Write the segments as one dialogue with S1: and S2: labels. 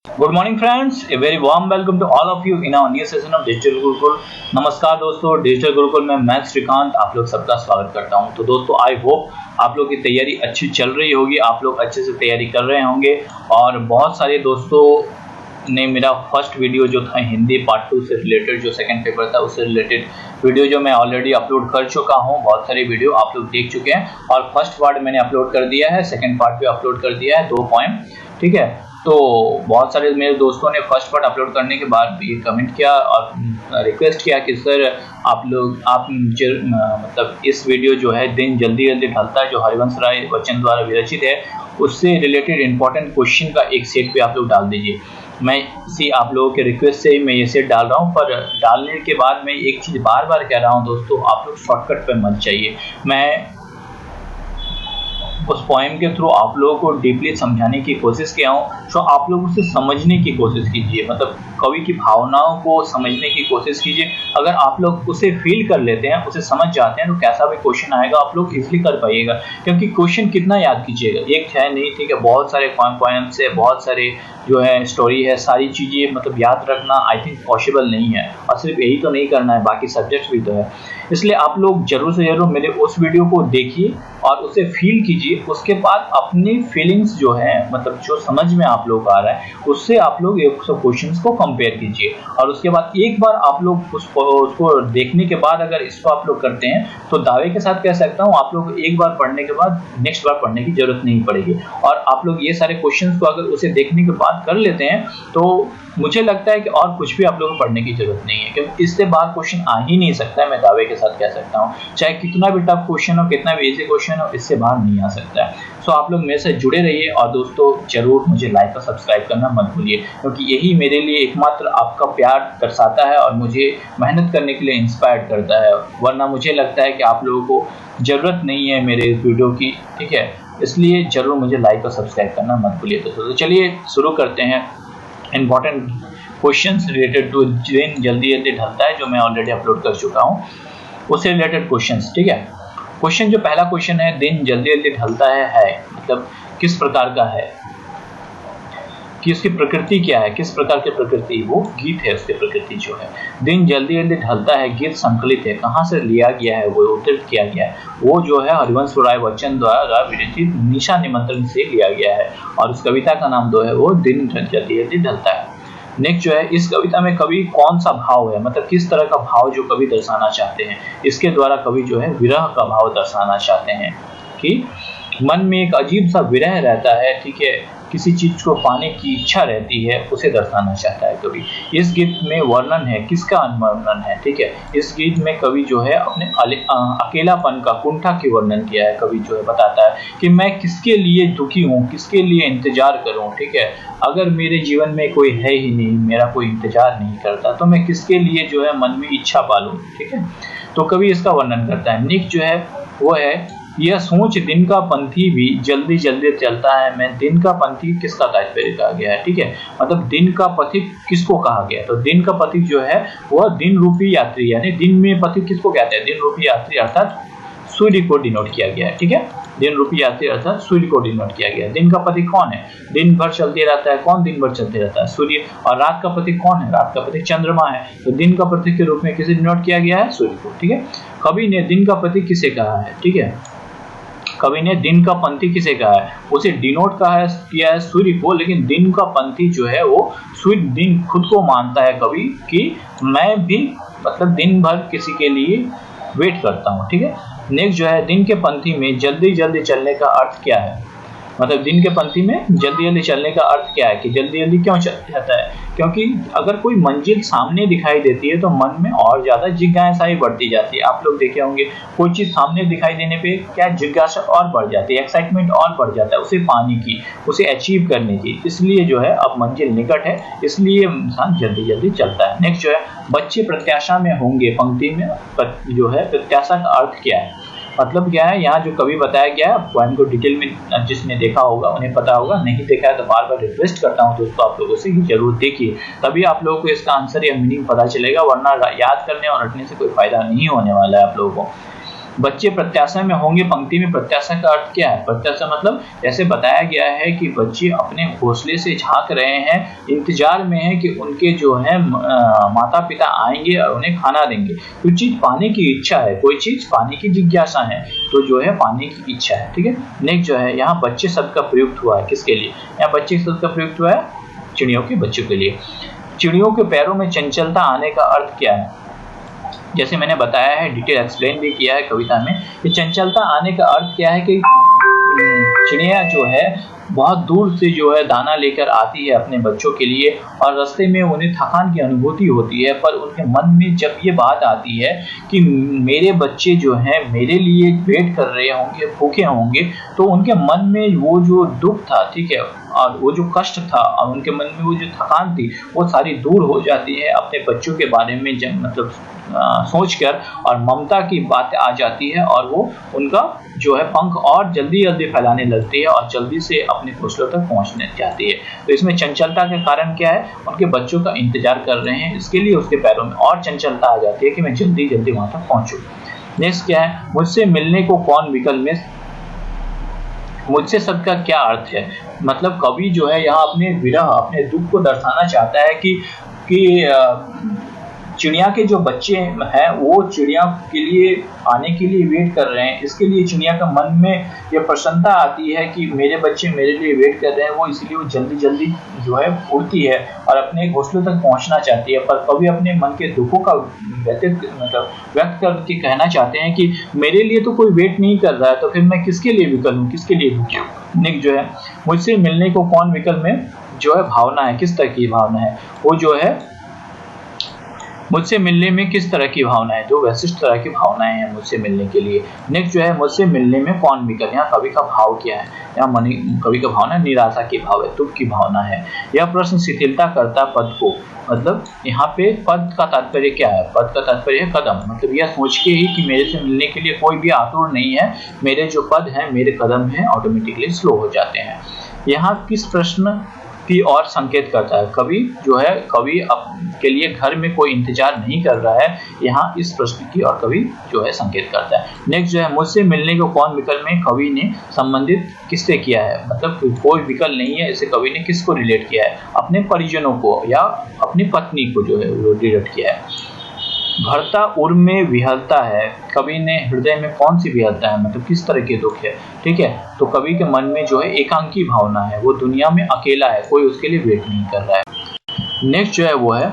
S1: Good morning friends, a very warm welcome to all of you in our new session of digital Gurukul. नमस्कार दोस्तों, digital Gurukul में मैं श्रीकांत आप लोग सबका स्वागत करता हूं। तो दोस्तों, आई होप आप लोग की तैयारी अच्छी चल रही होगी, आप लोग अच्छे से तैयारी कर रहे होंगे। और बहुत सारे दोस्तों ने मेरा फर्स्ट वीडियो जो था हिंदी पार्ट 2 से रिलेटेड, जो सेकंड पेपर था उससे रिलेटेड वीडियो जो मैं ऑलरेडी अपलोड कर चुका हूं, बहुत सारे वीडियो आप लोग देख चुके हैं। और फर्स्ट पार्ट मैंने अपलोड कर दिया है, सेकंड पार्ट भी अपलोड कर दिया है, 2 पॉइंट, ठीक है। तो बहुत सारे मेरे दोस्तों ने फर्स्ट पार्ट अपलोड करने के बाद भी कमेंट किया और रिक्वेस्ट किया कि सर आप मतलब इस वीडियो जो है दिन जल्दी जल्दी ढलता है, जो हरिवंश राय बच्चन द्वारा विरचित है, उससे रिलेटेड इंपॉर्टेंट क्वेश्चन का एक सेट पे आप लोग डाल दीजिए। मैं इसी आप लोगों के रिक्वेस्ट से ही मैं ये सेट डाल रहा हूँ। पर डालने के बाद मैं एक चीज़ बार बार कह रहा हूँ दोस्तों, आप लोग शॉर्टकट पे मत जाइए। मैं उस पोएम के थ्रू आप लोगों को डीपली समझाने की कोशिश किया हूँ, तो आप लोग उसे समझने की कोशिश कीजिए, मतलब कवि की भावनाओं को समझने की कोशिश कीजिए। अगर आप लोग उसे फील कर लेते हैं, उसे समझ जाते हैं, तो कैसा भी क्वेश्चन आएगा आप लोग इजीली कर पाइएगा। क्योंकि क्वेश्चन कितना याद कीजिएगा, एक है नहीं, ठीक है, बहुत सारे पोएम्स है, बहुत सारे जो है स्टोरी है, सारी चीज़ें मतलब याद रखना आई थिंक पॉसिबल नहीं है। और सिर्फ यही तो नहीं करना है, बाकी सब्जेक्ट्स भी तो है। इसलिए आप लोग जरूर से जरूर मेरे उस वीडियो को देखिए और उसे फील कीजिए। उसके बाद अपनी फीलिंग्स जो है, मतलब जो समझ में आप लोग आ रहा है, उससे आप लोग एक सब क्वेश्चंस को कंपेयर कीजिए। और उसके बाद एक बार आप लोग उसको देखने के बाद अगर इसको आप लोग करते हैं, तो दावे के साथ कह सकता हूँ आप लोग एक बार पढ़ने के बाद नेक्स्ट बार पढ़ने की जरूरत नहीं पड़ेगी। और आप लोग ये सारे क्वेश्चंस को अगर उसे देखने के बाद कर लेते हैं, तो मुझे लगता है कि और कुछ भी आप लोगों को पढ़ने की जरूरत नहीं है, क्योंकि इससे बाहर क्वेश्चन आ ही नहीं सकता है। मैं दावे के साथ कह सकता हूँ, चाहे कितना भी टफ क्वेश्चन हो, कितना भी इजी क्वेश्चन हो, इससे बाहर नहीं आ सकता है। सो आप लोग मेरे से जुड़े रहिए और दोस्तों जरूर मुझे लाइक और सब्सक्राइब करना मत भूलिए, क्योंकि यही मेरे लिए एकमात्र आपका प्यार दर्शाता है और मुझे मेहनत करने के लिए इंस्पायर करता है। वरना मुझे लगता है कि आप लोगों को जरूरत नहीं है मेरे इस वीडियो की, ठीक है। इसलिए जरूर मुझे लाइक और सब्सक्राइब करना मत भूलिए। तो चलिए शुरू करते हैं इम्पॉर्टेंट क्वेश्चंस रिलेटेड टू दिन जल्दी जल्दी ढलता है, जो मैं ऑलरेडी अपलोड कर चुका हूँ, उससे रिलेटेड क्वेश्चंस, ठीक है। क्वेश्चन जो पहला क्वेश्चन है, दिन जल्दी जल्दी ढलता है मतलब किस प्रकार का है, कि उसकी प्रकृति क्या है, किस प्रकार की प्रकृति, वो गीत है। उसकी प्रकृति जो है, दिन जल्दी जल्दी ढलता है, गीत संकलित है, कहाँ से लिया गया है, वो उद्धृत किया गया है, वो जो है हरिवंश राय बच्चन द्वारा विरचित निशा निमंत्रण से लिया गया है। और उस कविता का नाम जो है वो दिन जल्दी जल्दी ढलता है। नेक्स्ट जो है, इस कविता में कवि कौन सा भाव है, मतलब किस तरह का भाव जो कवि दर्शाना चाहते हैं। इसके द्वारा कवि जो है विरह का भाव दर्शाना चाहते हैं, कि मन में एक अजीब सा विरह रहता है, ठीक है, किसी चीज को पाने की इच्छा रहती है, उसे दर्शाना चाहता है कवि। इस गीत में वर्णन है, किसका वर्णन है, ठीक है। इस गीत में कवि जो है अपने अकेलापन का, कुंठा की वर्णन किया है। कवि जो है बताता है कि मैं किसके लिए दुखी हूँ, किसके लिए इंतजार करूँ, ठीक है। अगर मेरे जीवन में कोई है ही नहीं, मेरा कोई इंतजार नहीं करता, तो मैं किसके लिए जो है मन में इच्छा पालूं, ठीक है। तो कवि इसका वर्णन करता है। नेक्स्ट जो है वो है, यह सोच दिन का पंथी भी जल्दी जल्दी चलता है। मैं दिन का पंथी किसका तात्पर्य कहा गया है, ठीक है, मतलब दिन का पथिक किसको कहा गया है। तो दिन का पथिक जो है वह दिन रूपी यात्री, यानी दिन में पथिक किसको कहते हैं, दिन रूपी यात्री अर्थात सूर्य को डिनोट किया गया है, ठीक है। दिन रूपी यात्री अर्थात सूर्य को डिनोट किया गया है। दिन का पथिक कौन है, दिन भर चलते रहता है, कौन दिन भर चलते रहता है, सूर्य। और रात का पथिक कौन है, रात का पथिक चंद्रमा है। तो दिन का पथिक के रूप में किसे डिनोट किया गया है, सूर्य को, ठीक है। कवि ने दिन का पथिक किसे कहा है, ठीक है, कवि ने दिन का पंथी किसे कहा है, उसे डिनोट किया है सूर्य को, लेकिन दिन का पंथी जो है वो सूर्य, दिन खुद को मानता है कवि कि मैं भी मतलब दिन भर किसी के लिए वेट करता हूँ, ठीक है। नेक्स्ट जो है, दिन के पंथी में जल्दी जल्दी चलने का अर्थ क्या है, मतलब दिन के पंथी में जल्दी जल्दी चलने का अर्थ क्या है, कि जल्दी जल्दी क्यों चलता जाता है। क्योंकि अगर कोई मंजिल सामने दिखाई देती है तो मन में और ज्यादा जिज्ञासा ही बढ़ती जाती है। आप लोग देखे होंगे, कोई चीज सामने दिखाई देने पे क्या जिज्ञासा और बढ़ जाती है, एक्साइटमेंट और बढ़ जाता है उसे पाने की, उसे अचीव करने की। इसलिए जो है अब मंजिल निकट है, इसलिए इंसान जल्दी जल्दी चलता है। नेक्स्ट जो है, बच्चे प्रत्याशा में होंगे, पंक्ति में जो है प्रत्याशा का अर्थ क्या है, मतलब क्या है, यहाँ जो कवि बताया गया है, पॉइंट को डिटेल में जिसने देखा होगा उन्हें पता होगा, नहीं देखा है तो बार बार रिक्वेस्ट करता हूँ दोस्तों आप लोगों से कि जरूर देखिए, तभी आप लोगों को इसका आंसर या मीनिंग पता चलेगा, वरना याद करने और रटने से कोई फायदा नहीं होने वाला है आप लोगों को। बच्चे प्रत्याशा में होंगे पंक्ति में प्रत्याशा का अर्थ क्या है? प्रत्याशा मतलब जैसे बताया गया है कि बच्चे अपने घोंसले से झांक रहे हैं, इंतजार में है कि उनके जो है माता पिता आएंगे और उन्हें खाना देंगे। कोई चीज पाने की इच्छा है, कोई चीज पाने की जिज्ञासा है, तो जो है पाने की इच्छा है। ठीक है, नेक्स्ट जो है यहाँ बच्चे शब्द का प्रयुक्त हुआ है किसके लिए? यहाँ बच्चे शब्द का प्रयुक्त हुआ है चिड़ियों के बच्चों के लिए। चिड़ियों के पैरों में चंचलता आने का अर्थ क्या है? जैसे मैंने बताया है, डिटेल एक्सप्लेन भी किया है कविता में कि चंचलता आने का अर्थ क्या है कि चिड़िया जो है बहुत दूर से जो है दाना लेकर आती है अपने बच्चों के लिए और रास्ते में उन्हें थकान की अनुभूति होती है, पर उनके मन में जब ये बात आती है कि मेरे बच्चे जो हैं मेरे लिए वेट कर रहे होंगे, भूखे होंगे, तो उनके मन में वो जो दुख था, ठीक है, और वो जो कष्ट था और उनके मन में वो जो थकान थी वो सारी दूर हो जाती है अपने बच्चों के बारे में मतलब सोचकर, और ममता की बात आ जाती है और वो उनका जो है पंख और जल्दी जल्दी फैलाने लगती है और जल्दी से अपने घोंसलों तक पहुंचने चाहती है। तो इसमें चंचलता के कारण क्या है? उनके बच्चों का इंतजार कर रहे हैं, इसके लिए उसके पैरों में और चंचलता आ जाती है कि मैं जल्दी जल्दी वहां तक पहुंचूं। नेक्स्ट क्या है? मुझसे मिलने को कौन विकल में। मुझसे शब्द का क्या अर्थ है? मतलब कवि जो है यहाँ अपने विरह, अपने दुख को दर्शाना चाहता है कि चिड़िया के जो बच्चे हैं वो चिड़िया के लिए आने के लिए वेट कर रहे हैं, इसके लिए चिड़िया का मन में ये प्रसन्नता आती है कि मेरे बच्चे मेरे लिए वेट कर रहे हैं, वो इसलिए वो जल्दी जल्दी जो है उड़ती है और अपने घोंसले तक पहुंचना चाहती है। पर कभी अपने मन के दुखों का व्यक्त करके कहना चाहते हैं कि मेरे लिए तो कोई वेट नहीं कर रहा है, तो फिर मैं किसके लिए विकल हूँ, किसके लिए भूखी हूँ। नेक्स्ट जो है मुझसे मिलने को कौन विकल में जो है भावना है, किस तरह की भावना है? वो जो है मुझसे मिलने में किस तरह की भावना है? जो विशिष्ट तरह की भावनाएं हैं मुझसे मिलने के लिए। नेक्स्ट जो है मुझसे मिलने में कौन विकल। यहाँ कवि का भाव क्या है? यहाँ कवि का भावना निराशा की भाव है, दुख की भावना है। यह प्रश्न शिथिलता करता पद को, मतलब यहाँ पे पद का तात्पर्य क्या है? पद का तात्पर्य है कदम, मतलब यह सोच के ही कि मेरे से मिलने के लिए कोई भी आतुर नहीं है, मेरे जो पद हैं, मेरे कदम हैं, ऑटोमेटिकली स्लो हो जाते हैं। यहाँ किस प्रश्न की और संकेत करता है? कवि जो है, कवि के लिए घर में कोई इंतजार नहीं कर रहा है, यहाँ इस प्रश्न की और कवि जो है संकेत करता है। नेक्स्ट जो है मुझसे मिलने को कौन विकल में कवि ने संबंधित किससे किया है? मतलब कोई विकल नहीं है, इसे कवि ने किसको रिलेट किया है? अपने परिजनों को या अपनी पत्नी को जो है वो रिलेट किया है। भरता उर में विहलता है, कवि ने हृदय में कौन सी विहलता है, मतलब किस तरह के दुख है? ठीक है, तो कवि के मन में जो है एकांकी भावना है, वो दुनिया में अकेला है, कोई उसके लिए वेट नहीं कर रहा है। नेक्स्ट जो है वो है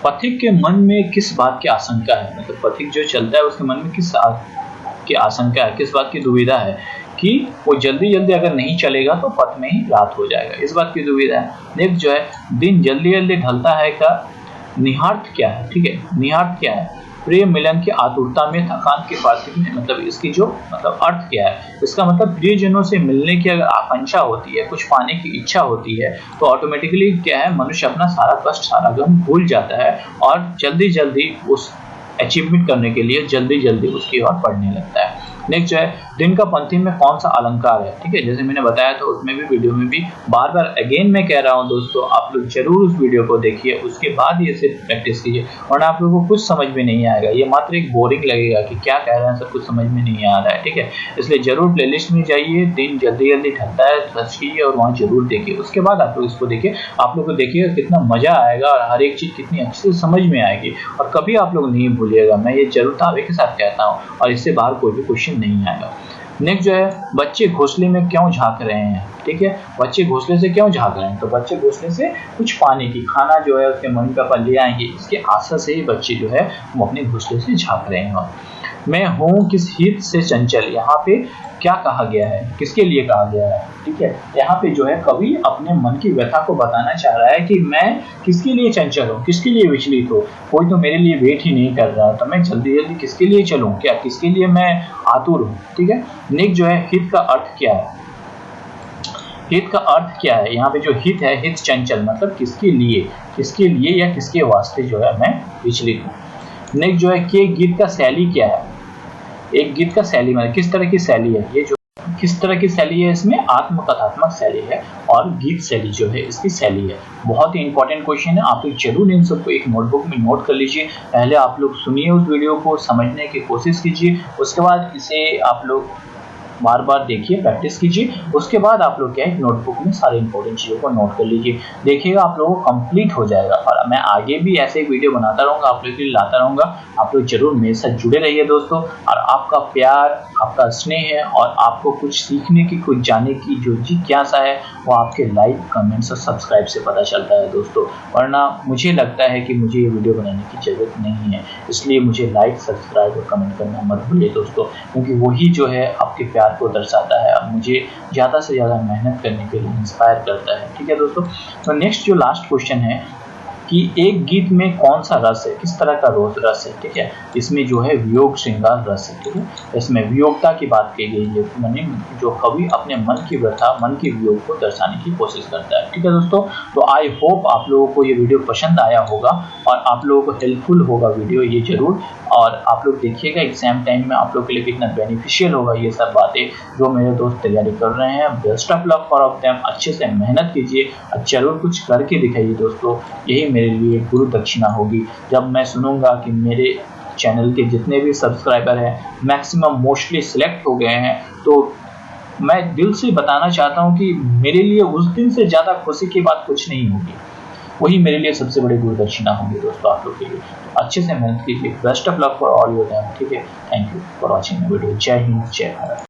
S1: पथिक के मन में किस बात की आशंका है, मतलब पथिक जो चलता है उसके मन में किस की आशंका है, किस बात की दुविधा है कि वो जल्दी जल्दी अगर नहीं चलेगा तो पथ में ही रात हो जाएगा, इस बात की दुविधा है। नेक्स्ट जो है दिन जल्दी जल्दी ढलता है का निहार्थ क्या है? ठीक है, निहार्थ क्या है? प्रेम मिलन की आतुरता में थकान के पार्थिव में, मतलब इसकी जो मतलब अर्थ क्या है? इसका मतलब प्रियजनों से मिलने की अगर आकांक्षा होती है, कुछ पाने की इच्छा होती है, तो ऑटोमेटिकली क्या है, मनुष्य अपना सारा कष्ट, सारा गम भूल जाता है और जल्दी जल्दी उस अचीवमेंट करने के लिए जल्दी जल्दी उसकी ओर बढ़ने लगता है। नेक्स्ट जो है दिन का पंक्ति में कौन सा अलंकार है? ठीक है, जैसे मैंने बताया था उसमें भी, वीडियो में भी बार बार अगेन मैं कह रहा हूं दोस्तों, आप लोग जरूर उस वीडियो को देखिए, उसके बाद ये सिर्फ प्रैक्टिस कीजिए, वरना आप लोगों को कुछ समझ में नहीं आएगा, ये मात्र एक बोरिंग लगेगा कि क्या कह रहे हैं, सब कुछ समझ में नहीं आ रहा है। ठीक है, इसलिए जरूर प्लेलिस्ट में जाइए, दिन जल्दी जल्दी ढलता है सर्च कीजिए और वहाँ जरूर देखिए, उसके बाद आप लोग इसको देखिए, आप लोग को देखिएगा कितना मजा आएगा और हर एक चीज कितनी अच्छे से समझ में आएगी और कभी आप लोग नहीं भूलिएगा, मैं ये जरूर दावे के साथ कहता हूँ, और इससे बाहर कोई भी क्वेश्चन नहीं आएगा। नेक्स्ट जो है बच्चे घोंसले में क्यों झांक रहे हैं? ठीक है, बच्चे घोंसले से क्यों झांक रहे हैं? तो बच्चे घोंसले से कुछ पाने की, खाना जो है उसके मम्मी पापा ले आएंगे, इसके आशा से ही बच्चे जो है वो अपने घोंसले से झांक रहे हैं। मैं हूँ किस हित से चंचल, यहाँ पे क्या कहा गया है, किसके लिए कहा गया है? ठीक है, यहाँ पे जो है कवि अपने मन की व्यथा को बताना चाह रहा है कि मैं किसके लिए चंचल हूँ, किसके लिए विचलित हूँ, कोई तो मेरे लिए वेट ही नहीं कर रहा, तो मैं जल्दी जल्दी किसके लिए चलूँ, क्या किसके लिए मैं आतुर हूँ। ठीक है, नेक्स्ट जो है हित का अर्थ क्या है? हित का अर्थ क्या है? यहाँ पे जो हित है, हित चंचल, मतलब किसके लिए या किसके वास्ते जो है मैं विचलित हूँ। नेक्स्ट जो है कि गीत का शैली क्या है? एक गीत का शैली मतलब किस तरह की शैली है, ये जो किस तरह की शैली है इसमें? आत्मकथात्मक शैली है और गीत शैली जो है इसकी शैली है। बहुत ही इंपॉर्टेंट क्वेश्चन है, आप लोग जरूर इन सबको एक नोटबुक में नोट कर लीजिए। पहले आप लोग सुनिए उस वीडियो को, समझने की कोशिश कीजिए, उसके बाद इसे आप लोग बार बार देखिए, प्रैक्टिस कीजिए। उसके बाद आप लोग क्या है नोटबुक में सारे इंपॉर्टेंट चीज़ों को नोट कर लीजिए। देखिएगा आप लोगों को कंप्लीट हो जाएगा। और मैं आगे भी ऐसे वीडियो बनाता रहूँगा, आप लोग के लिए लाता रहूँगा। आप लोग जरूर मेरे साथ जुड़े रहिए दोस्तों। और आपका प्यार, आपका स्नेह है और आपको कुछ सीखने की, कुछ जानने की जो जिज्ञासा है वो आपके लाइक, कमेंट्स और सब्सक्राइब से पता चलता है दोस्तों। वरना मुझे लगता है कि मुझे ये वीडियो बनाने की ज़रूरत नहीं है। इसलिए मुझे लाइक, सब्सक्राइब और कमेंट करना मत भूलिए दोस्तों, क्योंकि वही जो है आपके प्यार को दर्शाता है और मुझे ज़्यादा से ज़्यादा मेहनत करने के लिए इंस्पायर करता है। ठीक है दोस्तों। तो नेक्स्ट जो लास्ट क्वेश्चन है कि एक गीत में कौन सा रस है, किस तरह का रस है। ठीक है, इसमें जो है वियोग श्रृंगार रस है। ठीक है, इसमें वियोगता की बात की गई है, माने जो कवि अपने मन की व्यथा, मन के वियोग को दर्शाने की कोशिश करता है। ठीक है दोस्तों, तो आई होप आप लोगों को ये वीडियो पसंद आया होगा और आप लोगों को हेल्पफुल होगा वीडियो ये जरूर। और आप लोग देखिएगा एग्जाम टाइम में आप लोग के लिए कितना बेनिफिशियल होगा ये सब बातें जो मेरे दोस्त तैयारी कर रहे हैं। Best of luck for of them. अच्छे से मेहनत कीजिए और जरूर कुछ करके दिखाइए दोस्तों। यही मेरे लिए गुरु दक्षिणा होगी। जब मैं सुनूंगा कि मेरे चैनल के जितने भी सब्सक्राइबर हैं मैक्सिमम मोस्टली सिलेक्ट हो गए हैं, तो मैं दिल से बताना चाहता हूं कि मेरे लिए उस दिन से ज़्यादा खुशी की बात कुछ नहीं होगी। वही मेरे लिए सबसे बड़ी गुरु दक्षिणा होगी दोस्तों आप लोग के लिए। तो अच्छे से मेहनत कीजिए। Best of luck for all your time. ठीक है, thank you for watching video. जय हिंद, जय भारत।